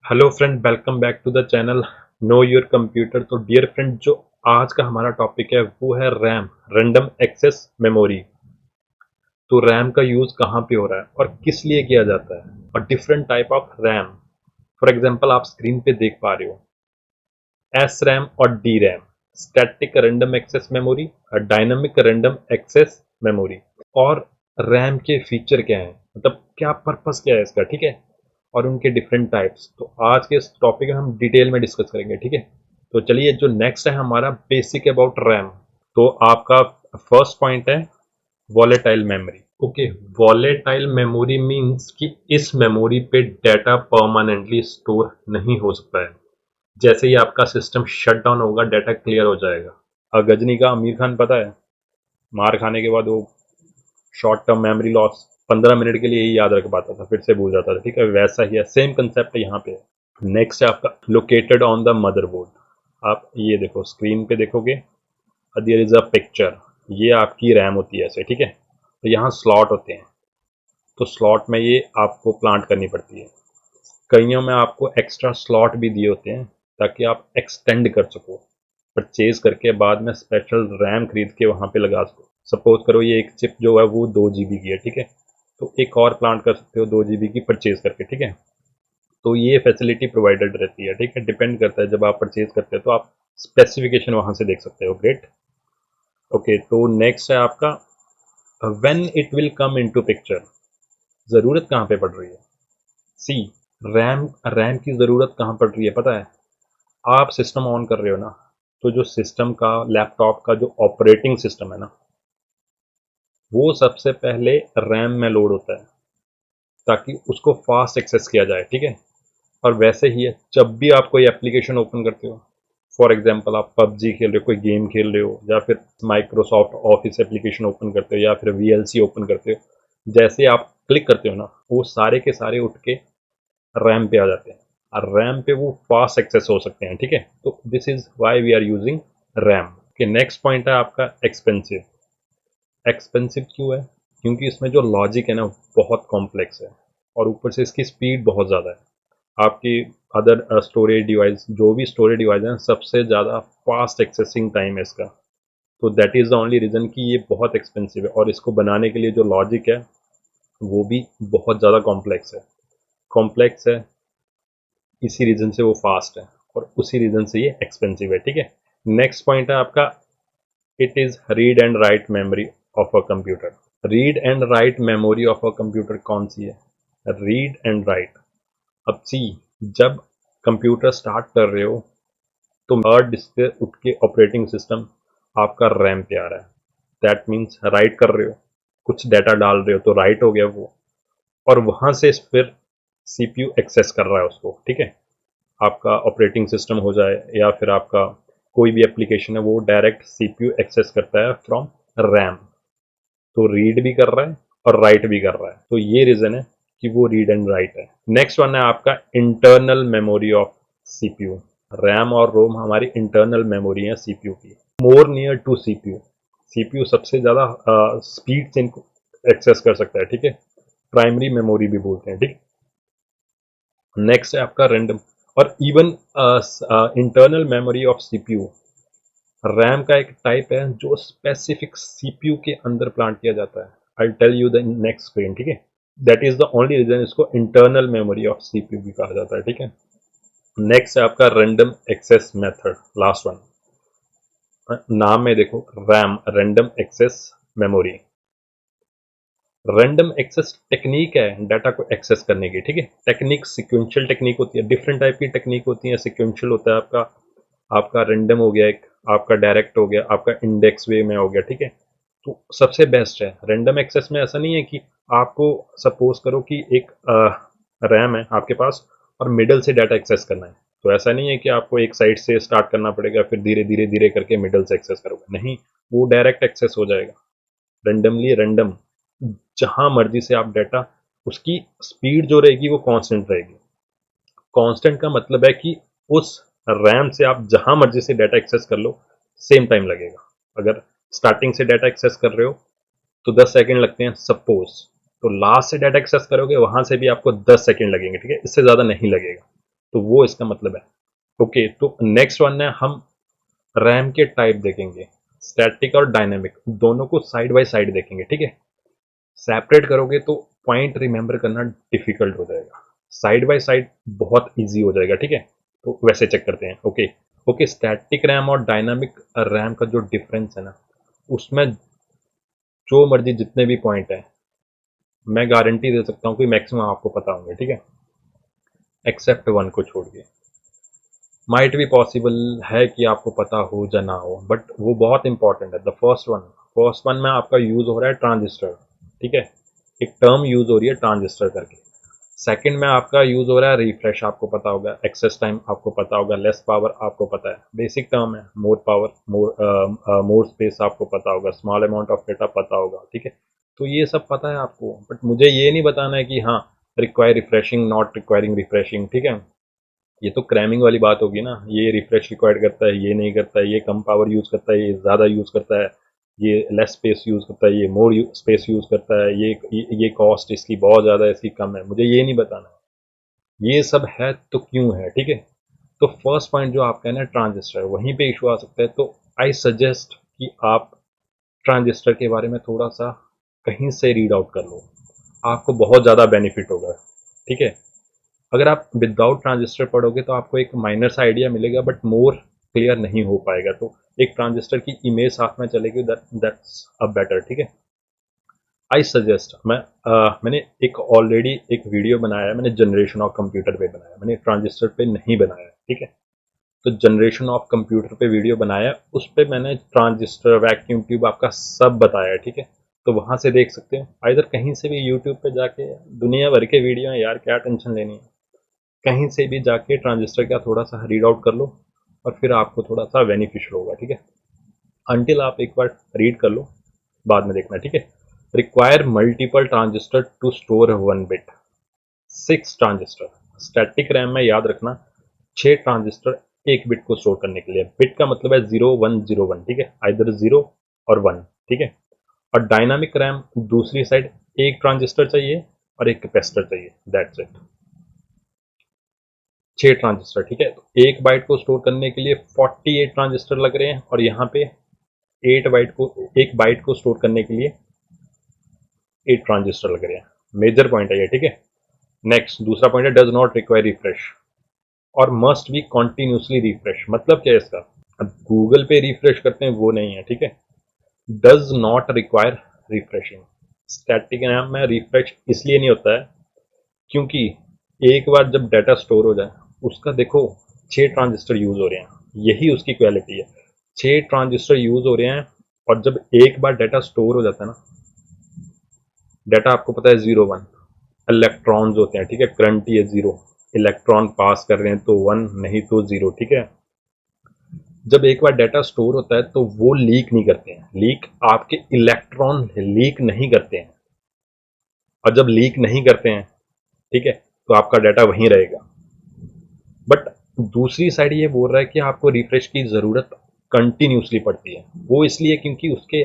Hello friend, welcome back to the channel know your computer. तो dear friend, जो आज का हमारा टॉपिक है वो है रैम, रैंडम एक्सेस मेमोरी। तो रैम का यूज़ कहाँ पे हो रहा है और किस लिए किया जाता है, और different type of RAM. For example आप स्क्रीन पे देख पा रहे हो एस रैम और D RAM, static random access memory और डायनामिक रैंडम एक्सेस मेमोरी। और रैम के फीचर क्या हैं, मतलब क्या पर्पस क्या है इसका, ठीक है, और उनके डिफरेंट टाइप्स। तो आज के इस टॉपिक में हम डिटेल में डिस्कस करेंगे, ठीक है। तो चलिए, जो नेक्स्ट है हमारा बेसिक अबाउट रैम। तो आपका फर्स्ट पॉइंट है volatile memory. Okay, volatile memory means कि इस मेमोरी पे डाटा परमानेंटली स्टोर नहीं हो सकता है। जैसे ही आपका सिस्टम शट डाउन होगा, डाटा क्लियर हो जाएगा। गजनी का आमिर खान पता है, मार खाने के बाद वो short term memory loss 15 minute के लिए ही याद रख पाता था, फिर से भूल जाता था, ठीक है। वैसा ही है, सेम कंसेप्ट है यहाँ पे। नेक्स्ट है आपका लोकेटेड ऑन द मदरबोर्ड। आप ये देखो, स्क्रीन पे देखोगे, देयर इज अ पिक्चर। ये आपकी रैम होती है ऐसे, ठीक है। तो यहाँ स्लॉट होते हैं, तो स्लॉट में ये आपको प्लांट करनी पड़ती है। कईयों में आपको एक्स्ट्रा स्लॉट भी दिए होते हैं ताकि आप एक्सटेंड कर सको, परचेज करके बाद में स्पेशल रैम खरीद के वहाँ पे लगा सको। सपोज करो ये एक चिप जो है वो 2 GB की है, ठीक है, तो एक और प्लांट कर सकते हो 2 GB की परचेज करके, ठीक है। तो ये फैसिलिटी प्रोवाइडेड रहती है, ठीक है। डिपेंड करता है, जब आप परचेज करते हो तो आप स्पेसिफिकेशन वहाँ से देख सकते हो। ग्रेट। ओके, तो नेक्स्ट है आपका when it will come into picture. ज़रूरत कहाँ पे पड़ रही है? सी, रैम रैम की ज़रूरत कहाँ पड़ रही है पता है? आप सिस्टम ऑन कर रहे हो ना, तो जो सिस्टम का, लैपटॉप का जो ऑपरेटिंग सिस्टम है ना, वो सबसे पहले रैम में लोड होता है ताकि उसको फास्ट एक्सेस किया जाए, ठीक है। और वैसे ही है, जब भी आप कोई एप्लीकेशन ओपन करते हो, फॉर एग्जांपल आप पबजी खेल रहे हो, कोई गेम खेल रहे हो, या फिर माइक्रोसॉफ्ट ऑफिस एप्लीकेशन ओपन करते हो, या फिर वीएलसी ओपन करते हो, जैसे आप क्लिक करते हो ना, वो सारे के सारे उठ के रैम पे आ जाते हैं, और रैम पे वो फास्ट एक्सेस हो सकते हैं, ठीक है। तो this is why we are using RAM के। नेक्स्ट पॉइंट है आपका एक्सपेंसिव। एक्सपेंसिव क्यों है? क्योंकि इसमें जो लॉजिक है ना, बहुत कॉम्प्लेक्स है, और ऊपर से इसकी स्पीड बहुत ज़्यादा है। आपकी अदर स्टोरेज डिवाइस, जो भी स्टोरेज डिवाइस है, सबसे ज़्यादा फास्ट एक्सेसिंग टाइम है इसका। तो that is the only reason कि ये बहुत एक्सपेंसिव है, और इसको बनाने के लिए जो लॉजिक है वो भी बहुत ज़्यादा कॉम्प्लेक्स है। इसी रीज़न से वो फास्ट है, और उसी रीज़न से ये एक्सपेंसिव है, ठीक है। नेक्स्ट पॉइंट है आपका it is read and write memory of a computer. Read and write memory of a computer कौन सी है? Read and right. अब सी, जब कंप्यूटर स्टार्ट कर रहे हो तो थर्ड डिस्क उठ के ऑपरेटिंग सिस्टम आपका रैम पे आ रहा है। दैट मीन्स राइट कर रहे हो, कुछ डाटा डाल रहे हो, तो राइट हो गया वो, और वहां से फिर सीपीयू एक्सेस कर रहा है उसको, ठीक है। आपका ऑपरेटिंग सिस्टम हो जाए या फिर आपका कोई भी एप्लीकेशन है, वो डायरेक्ट सीपीयू एक्सेस करता है फ्रॉम रैम। तो रीड भी कर रहा है और राइट भी कर रहा है, तो ये रीजन है कि वो रीड एंड राइट है। नेक्स्ट वन है आपका internal memory of CPU. RAM और रोम हमारी इंटरनल मेमोरी है सीपीयू की, more near to CPU. CPU सबसे ज़्यादा स्पीड से इनको एक्सेस कर सकता है, ठीक है। प्राइमरी मेमोरी भी बोलते हैं, ठीक। नेक्स्ट है आपका रैंडम, और even internal memory of CPU. RAM का एक टाइप है जो स्पेसिफिक सीपीयू के अंदर प्लांट किया जाता है। I tell you the next screen, ठीक है। That is the only reason इसको इंटरनल मेमोरी ऑफ सीपीयू भी कहा जाता है, ठीक है। नेक्स्ट है आपका random access method, last one. नाम में देखो, RAM, random access memory. Random access technique है डाटा को एक्सेस करने की, ठीक है। टेक्निक सिक्वेंशियल टेक्निक होती है, डिफरेंट टाइप की टेक्निक होती है। सिक्वेंशियल होता है आपका, आपका रैंडम हो गया एक, आपका डायरेक्ट हो गया, आपका इंडेक्स वे में हो गया, ठीक है। तो सबसे बेस्ट है रैंडम एक्सेस में। ऐसा नहीं है कि आपको, सपोज करो कि एक रैम है आपके पास और मिडल से डाटा एक्सेस करना है, तो ऐसा नहीं है कि आपको एक साइड से स्टार्ट करना पड़ेगा फिर धीरे धीरे धीरे करके मिडल से एक्सेस करोगे, नहीं। वो डायरेक्ट एक्सेस हो जाएगा, रेंडमली रैंडम। जहां मर्जी से आप डाटा, उसकी स्पीड जो रहेगी वो कांस्टेंट रहेगी। कांस्टेंट का मतलब है कि उस रैम से आप जहां मर्जी से डाटा एक्सेस कर लो, सेम टाइम लगेगा। अगर स्टार्टिंग से डाटा एक्सेस कर रहे हो तो 10 सेकेंड लगते हैं सपोज, तो लास्ट से डाटा एक्सेस करोगे वहां से भी आपको 10 सेकेंड लगेंगे, ठीक है, इससे ज़्यादा नहीं लगेगा। तो वो इसका मतलब है। ओके, तो नेक्स्ट वन है, हम रैम के टाइप देखेंगे, स्टैटिक और डायनेमिक दोनों को साइड बाय साइड देखेंगे, ठीक है। सेपरेट करोगे तो पॉइंट रिमेंबर करना डिफिकल्ट हो जाएगा, साइड बाय साइड बहुत इजी हो जाएगा, ठीक है। तो वैसे चेक करते हैं। ओके ओके, स्टैटिक रैम और डायनामिक रैम का जो डिफरेंस है ना, उसमें जो मर्जी जितने भी पॉइंट है, मैं गारंटी दे सकता हूँ कि मैक्सिमम आपको पता होंगे, ठीक है, एक्सेप्ट वन को छोड़ के। माइट भी पॉसिबल है कि आपको पता हो या ना हो, बट वो बहुत इंपॉर्टेंट है। द फर्स्ट वन में आपका यूज हो रहा है ट्रांजिस्टर, ठीक है, एक टर्म यूज हो रही है ट्रांजिस्टर करके। सेकंड में आपका यूज हो रहा है रिफ्रेश, आपको पता होगा, एक्सेस टाइम आपको पता होगा, लेस पावर आपको पता है, बेसिक टर्म है, मोर पावर, मोर स्पेस आपको पता होगा, स्मॉल अमाउंट ऑफ डेटा पता होगा, ठीक है। तो ये सब पता है आपको, बट मुझे ये नहीं बताना है कि हाँ require refreshing, not requiring refreshing, ठीक है। ये तो क्रैमिंग वाली बात होगी ना, ये रिफ्रेश रिक्वायर्ड करता है, ये नहीं करता है, ये कम पावर यूज करता है, ये ज़्यादा यूज करता है, ये लेस स्पेस यूज करता है, ये मोर स्पेस यूज करता है, ये कॉस्ट इसकी बहुत ज़्यादा है, इसकी कम है, मुझे ये नहीं बताना है। ये सब है तो क्यों है, ठीक है। तो फर्स्ट पॉइंट जो आपका है ना ट्रांजिस्टर, वहीं पे इशू आ सकता है। तो आई सजेस्ट कि आप ट्रांजिस्टर के बारे में थोड़ा सा कहीं से रीड आउट कर लो, आपको बहुत ज़्यादा बेनिफिट होगा, ठीक है। अगर आप विदाउट ट्रांजिस्टर पढ़ोगे तो आपको एक माइनर सा आइडिया मिलेगा, बट मोर क्लियर नहीं हो पाएगा। तो एक ट्रांजिस्टर की इमेज साथ में चलेगी, दैट्स अ बेटर, ठीक है। आई सजेस्ट, मैंने एक ऑलरेडी एक वीडियो बनाया है, मैंने जनरेशन ऑफ कंप्यूटर पे बनाया, मैंने ट्रांजिस्टर पे नहीं बनाया, ठीक है। तो जनरेशन ऑफ कंप्यूटर पे वीडियो बनाया, उस पे मैंने ट्रांजिस्टर, वैक्यूम ट्यूब, आपका सब बताया है, ठीक है। तो वहां से देख सकते हो, इधर कहीं से भी यूट्यूब पे जाके, दुनिया भर के वीडियो हैं यार, क्या टेंशन लेनी है, कहीं से भी जाके ट्रांजिस्टर का थोड़ा सा रीड आउट कर लो, और फिर आपको थोड़ा सा बेनिफिशियल होगा, ठीक है। अंटिल आप एक बार रीड कर लो, बाद में देखना, ठीक है। Require multiple transistor to store one bit, 6 transistor. Static RAM में याद रखना 6 ट्रांजिस्टर एक बिट को स्टोर करने के लिए। बिट का मतलब है 0101, ठीक है, आइदर 0 और 1, ठीक है। और डायनामिक रैम दूसरी साइड, एक ट्रांजिस्टर चाहिए और एक कैपेसिटर चाहिए, दैट्स इट। 6 ट्रांजिस्टर, ठीक है। तो एक बाइट को स्टोर करने के लिए 48 ट्रांजिस्टर लग रहे हैं, और यहाँ पे 8 बाइट को, एक बाइट को स्टोर करने के लिए 8 ट्रांजिस्टर लग रहे हैं। मेजर पॉइंट है ये, ठीक है। नेक्स्ट दूसरा पॉइंट है, डज नॉट रिक्वायर रिफ्रेश और मस्ट बी कॉन्टिन्यूसली रिफ्रेश। मतलब क्या है इसका, अब गूगल पे रिफ्रेश करते हैं वो नहीं है, ठीक है। Does not require refreshing. Static RAM में रिफ्रेश इसलिए नहीं होता है क्योंकि एक बार जब डाटा स्टोर हो जाए, उसका देखो 6 ट्रांजिस्टर यूज हो रहे हैं, यही उसकी क्वालिटी है। 6 ट्रांजिस्टर यूज हो रहे हैं, और जब एक बार डाटा स्टोर हो जाता है ना, डाटा आपको पता है 0 1 इलेक्ट्रॉन्स होते हैं, ठीक है, करंट ही है 0, इलेक्ट्रॉन पास कर रहे हैं तो 1, नहीं तो 0, ठीक है। जब एक बार डाटा स्टोर होता है तो वो लीक नहीं करते हैं, लीक आपके इलेक्ट्रॉन लीक नहीं करते हैं, और जब लीक नहीं करते हैं, ठीक है, तो आपका डाटा वहीं रहेगा। बट दूसरी साइड ये बोल रहा है कि आपको रिफ्रेश की ज़रूरत कंटिन्यूसली पड़ती है। वो इसलिए क्योंकि उसके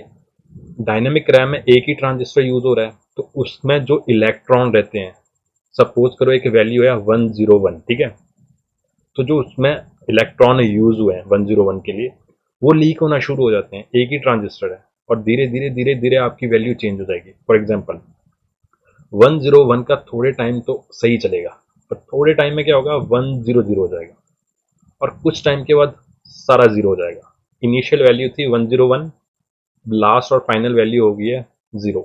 डायनेमिक रैम में एक ही ट्रांजिस्टर यूज हो रहा है, तो उसमें जो इलेक्ट्रॉन रहते हैं, सपोज करो एक वैल्यू है 101, ठीक है, तो जो उसमें इलेक्ट्रॉन यूज हुए हैं 101 के लिए, वो लीक होना शुरू हो जाते हैं। एक ही ट्रांजिस्टर है, और धीरे धीरे धीरे धीरे आपकी वैल्यू चेंज हो जाएगी। फॉर एग्जाम्पल 101 का थोड़े टाइम तो सही चलेगा, पर थोड़े टाइम में क्या होगा, 100 हो जाएगा, और कुछ टाइम के बाद सारा जीरो हो जाएगा। इनिशियल वैल्यू थी 101, लास्ट और फाइनल वैल्यू हो गई है 0,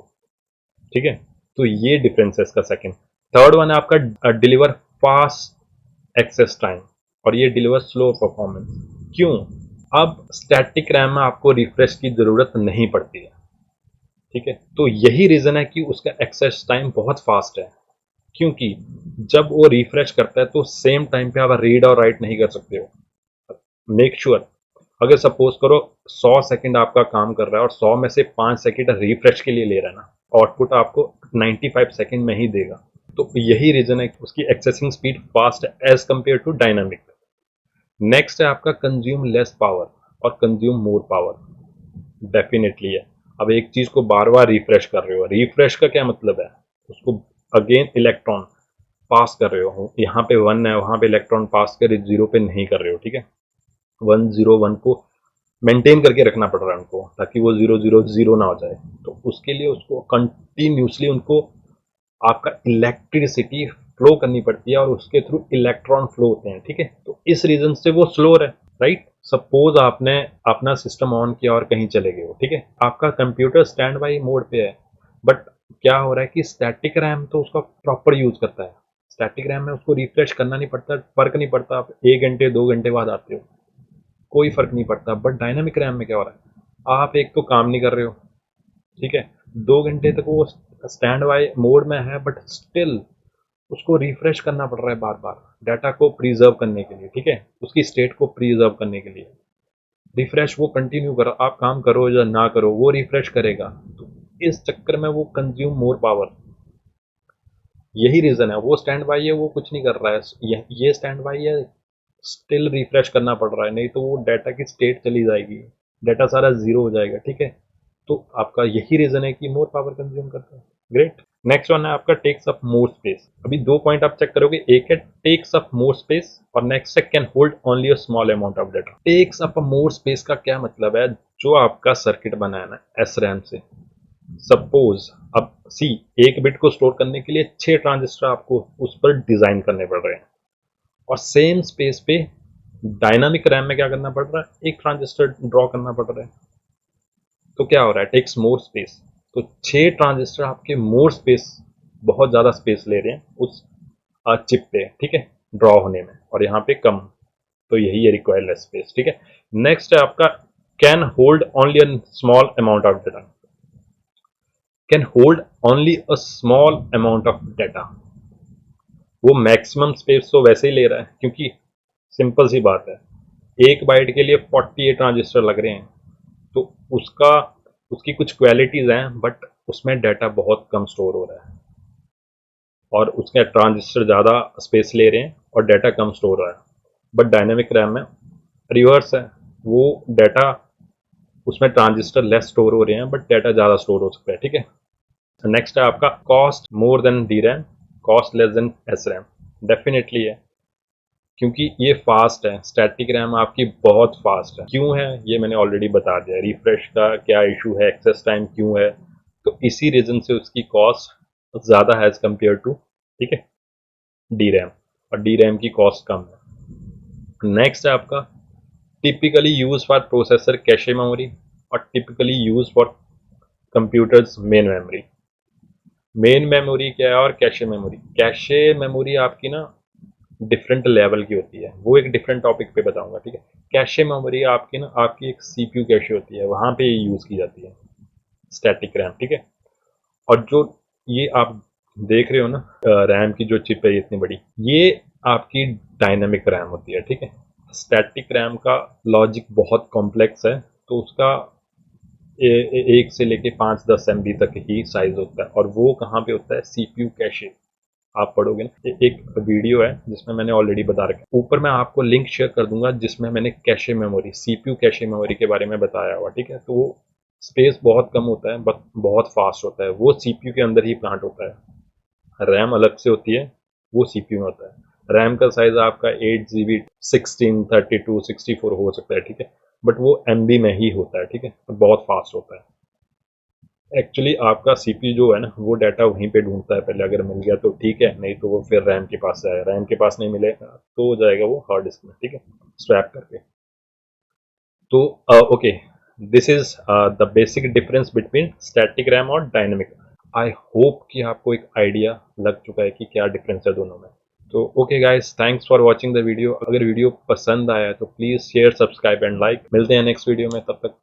ठीक है। तो ये डिफरेंस है इसका। सेकंड, थर्ड वन है आपका डिलीवर फास्ट एक्सेस टाइम, और ये डिलीवर स्लो परफॉर्मेंस। क्यों, अब स्टैटिक रैम में आपको रिफ्रेश की जरूरत नहीं पड़ती है, ठीक है। तो यही रीजन है कि उसका एक्सेस टाइम बहुत फास्ट है, क्योंकि जब वो रिफ्रेश करता है तो सेम टाइम पे आप रीड और राइट नहीं कर सकते हो। मेक श्योर अगर सपोज करो 100 सेकंड आपका काम कर रहा है, और 100 में से 5 सेकंड रिफ्रेश के लिए ले रहा है ना, आउटपुट आपको 95 सेकंड में ही देगा। तो यही रीजन है कि उसकी एक्सेसिंग स्पीड फास्ट है as compare to dynamic. Next है आपका कंज्यूम लेस पावर और कंज्यूम मोर पावर। डेफिनेटली है, अब एक चीज को बार बार रिफ्रेश कर रहे हो, रिफ्रेश का क्या मतलब है, उसको अगेन इलेक्ट्रॉन, पास कर रहे हो, यहाँ पे 1 है वहाँ पे इलेक्ट्रॉन पास कर 0 पे नहीं कर रहे हो, ठीक है। 101 को मेंटेन करके रखना पड़ रहा है उनको, ताकि वो 000 ना हो जाए। तो उसके लिए उसको कंटिन्यूसली उनको आपका इलेक्ट्रिसिटी फ्लो करनी पड़ती है और उसके थ्रू इलेक्ट्रॉन फ्लो होते हैं, ठीक है। तो इस रीजन से वो स्लोअर है, राइट। सपोज आपने अपना सिस्टम ऑन किया और कहीं चले गए हो, ठीक है, आपका कंप्यूटर स्टैंड बाई मोड पे है, बट क्या हो रहा है कि स्टैटिक रैम तो उसका प्रॉपर यूज करता है। स्टैटिक रैम में उसको रिफ्रेश करना नहीं पड़ता, फर्क नहीं पड़ता आप 1 घंटे 2 घंटे बाद आते हो, कोई फर्क नहीं पड़ता। बट डायनामिक रैम में क्या हो रहा है, आप एक तो काम नहीं कर रहे हो, ठीक है, 2 घंटे तक वो स्टैंड बाय मोड में है, बट स्टिल उसको रिफ्रेश करना पड़ रहा है बार बार, डाटा को प्रिजर्व करने के लिए, ठीक है, उसकी स्टेट को प्रिजर्व करने के लिए। रिफ्रेश वो कंटिन्यू करो, आप काम करो या ना करो वो रिफ्रेश करेगा। तो इस चक्कर में वो कंज्यूम मोर पावर। यही रीजन है, वो स्टैंड बाई है, वो कुछ नहीं कर रहा है, ये स्टैंड बाई है, स्टिल रिफ्रेश करना पड़ रहा है, नहीं तो वो डाटा की स्टेट चली जाएगी, डाटा सारा जीरो हो जाएगा, ठीक है। तो आपका यही रीजन है कि मोर पावर कंज्यूम करता है। ग्रेट। नेक्स्ट वन है आपका टेक्स अप मोर स्पेस। अभी 2 पॉइंट आप चेक करोगे, एक है टेक्स अप मोर स्पेस और नेक्स्ट है can hold only a small amount of data. Takes up more space का क्या मतलब है, जो आपका सर्किट बना है ना SRAM से, सपोज अब सी, एक बिट को स्टोर करने के लिए 6 ट्रांजिस्टर आपको उस पर डिजाइन करने पड़ रहे हैं, और सेम स्पेस पे डायनामिक रैम में क्या करना पड़ रहा है, एक ट्रांजिस्टर ड्रॉ करना पड़ रहा है। तो क्या हो रहा है, टेक्स मोर स्पेस। तो 6 ट्रांजिस्टर आपके मोर स्पेस, बहुत ज्यादा स्पेस ले रहे हैं उस चिप पे, ठीक है, ड्रॉ होने में, और यहाँ पे कम। तो यही है रिक्वायर्ड स्पेस, ठीक है। नेक्स्ट है आपका can hold only a small amount of data. Can hold only a small amount of data, वो मैक्सिमम स्पेस तो वैसे ही ले रहा है, क्योंकि सिंपल सी बात है, एक बाइट के लिए 48 ट्रांजिस्टर लग रहे हैं। तो उसका उसकी कुछ क्वालिटीज हैं, बट उसमें डाटा बहुत कम स्टोर हो रहा है, और उसके ट्रांजिस्टर ज़्यादा स्पेस ले रहे हैं और डाटा कम स्टोर हो रहा है। बट डायनेमिक रैम में रिवर्स है, वो डाटा, उसमें ट्रांजिस्टर लेस स्टोर हो रहे हैं बट डाटा ज़्यादा स्टोर हो सकता है, ठीक है। नेक्स्ट है आपका cost more than D RAM, cost less than SRAM। Definitely है, क्योंकि ये फास्ट है, स्टैटिक रैम आपकी बहुत फास्ट है। क्यों है ये मैंने ऑलरेडी बता दिया, रिफ्रेश का क्या इशू है, एक्सेस टाइम क्यों है, तो इसी रीजन से उसकी कॉस्ट ज़्यादा है एज कम्पेयर टू, ठीक है, डी रैम, और डी रैम की कॉस्ट कम है। नेक्स्ट है आपका typically use for processor cache memory, और typically use for computers main memory. Main memory क्या है और कैशे मेमोरी, कैशे मेमोरी आपकी ना डिफरेंट लेवल की होती है, वो एक डिफरेंट टॉपिक पे बताऊंगा, ठीक है। कैशे मेमोरी आपकी ना, आपकी एक CPU कैशे होती है, वहां पे यूज की जाती है स्टैटिक रैम, ठीक है। और जो ये आप देख रहे हो ना रैम की जो चिप है इतनी बड़ी, ये आपकी डायनामिक रैम होती है, ठीक है। स्टैटिक रैम का लॉजिक बहुत कॉम्प्लेक्स है, तो उसका 1 से लेके 5-10 MB तक ही साइज होता है, और वो कहाँ पे होता है, CPU कैशे। आप पढ़ोगे ना, एक वीडियो है जिसमें मैंने ऑलरेडी बता रखा है, ऊपर मैं आपको लिंक शेयर कर दूंगा, जिसमें मैंने cache memory, CPU cache memory के बारे में बताया हुआ, ठीक है। तो वो स्पेस बहुत कम होता है बट बहुत फास्ट होता है, वो CPU के अंदर ही प्लांट होता है। रैम अलग से होती है, वो CPU में होता है। रैम का साइज आपका 8 GB, 16, 32, 64 हो सकता है, ठीक है, बट वो MB में ही होता है, ठीक है, बहुत फास्ट होता है। एक्चुअली आपका CPU जो है ना, वो डाटा वहीं पे ढूंढता है पहले, अगर मिल गया तो ठीक है, नहीं तो वो फिर रैम के पास जाएगा, रैम के पास नहीं मिलेगा तो जाएगा वो हार्ड डिस्क में, ठीक है, स्वैप करके। तो okay, this is the basic difference between static RAM और डायनेमिक। आई होप कि आपको एक आइडिया लग चुका है कि क्या डिफरेंस है दोनों में। तो okay guys, thanks for watching the video. अगर वीडियो पसंद आया तो please share, subscribe and like. मिलते हैं नेक्स्ट वीडियो में, तब तक